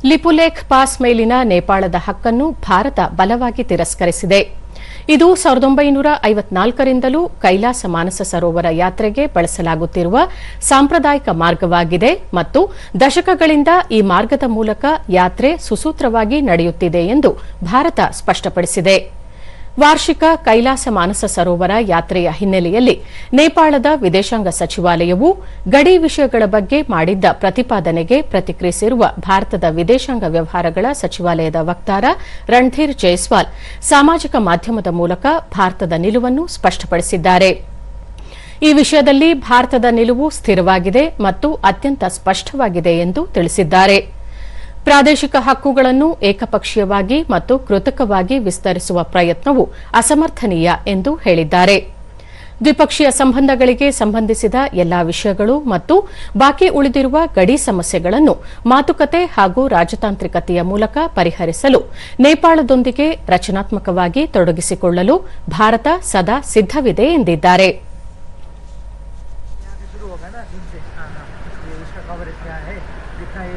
ಲಿಪುಲೇಖ್ pass ಮೇಲಿನ ನೇಪಾಳದ ಹಕ್ಕನ್ನು ಭಾರತ ಬಲವಾಗಿ ತಿರಸ್ಕರಿಸಿದೆ. ಇದು 1954ರಿಂದಲೂ ಕೈಲಾಸ ಮಾನಸ ಸರೋವರ ಯಾತ್ರೆಗೆ ಬಳಸಲಾಗುತ್ತಿರುವ ಸಾಂಪ್ರದಾಯಿಕ ಮಾರ್ಗವಾಗಿದೆ ಮತ್ತು ದಶಕಗಳಿಂದ ಈ ಮಾರ್ಗದ ಮೂಲಕ ಯಾತ್ರೆ ಸುಸೂತ್ರವಾಗಿ ನಡೆಯುತ್ತಿದೆ ಎಂದು ಭಾರತ ಸ್ಪಷ್ಟಪಡಿಸಿದೆ. ವಾರ್ಷಿಕ ಕೈಲಾಸ ಮಾನಸ ಸರೋವರ ಯಾತ್ರೆಯ ಹಿನ್ನೆಲೆಯಲ್ಲಿ ನೇಪಾಳದ ವಿದೇಶಾಂಗ ಸಚಿವಾಲಯವು ಗಡಿ ವಿಷಯಗಳ ಬಗ್ಗೆ ಮಾಡಿದ್ದ ಪ್ರತಿಪಾದನೆಗೆ ಪ್ರತಿಕ್ರಿಯಿಸಿರುವ ಭಾರತದ ವಿದೇಶಾಂಗ ವ್ಯವಹಾರಗಳ ಸಚಿವಾಲಯದ ವಕ್ತಾರ ರಣಧೀರ್ ಜೈಸ್ವಾಲ್ ಸಾಮಾಜಿಕ ಮಾಧ್ಯಮದ ಮೂಲಕ ಭಾರತದ ನಿಲುವನ್ನು ಸ್ಪಷ್ಟಪಡಿಸಿದ್ದಾರೆ. ಈ ವಿಷಯದಲ್ಲಿ ಭಾರತದ ನಿಲುವು ಸ್ಥಿರವಾಗಿದೆ ಮತ್ತು ಅತ್ಯಂತ ಸ್ಪಷ್ಟವಾಗಿದೆ ಎಂದು ತಿಳಿಸಿದ್ದಾರೆ. ಪ್ರಾದೇಶಿಕ ಹಕ್ಕುಗಳನ್ನು ಏಕಪಕ್ಷೀಯವಾಗಿ ಮತ್ತು ಕೃತಕವಾಗಿ ವಿಸ್ತರಿಸುವ ಪ್ರಯತ್ನವು ಅಸಮರ್ಥನೀಯ ಎಂದು ಹೇಳಿದ್ದಾರೆ. ದ್ವಿಪಕ್ಷೀಯ ಸಂಬಂಧಗಳಿಗೆ ಸಂಬಂಧಿಸಿದ ಎಲ್ಲಾ ವಿಷಯಗಳು ಮತ್ತು ಬಾಕಿ ಉಳಿದಿರುವ ಗಡಿ ಸಮಸ್ಯೆಗಳನ್ನು ಮಾತುಕತೆ ಹಾಗೂ ರಾಜತಾಂತ್ರಿಕತೆಯ ಮೂಲಕ ಪರಿಹರಿಸಲು ನೇಪಾಳದೊಂದಿಗೆ ರಚನಾತ್ಮಕವಾಗಿ ತೊಡಗಿಸಿಕೊಳ್ಳಲು ಭಾರತ ಸದಾ ಸಿದ್ದವಿದೆ ಎಂದಿದ್ದಾರೆ.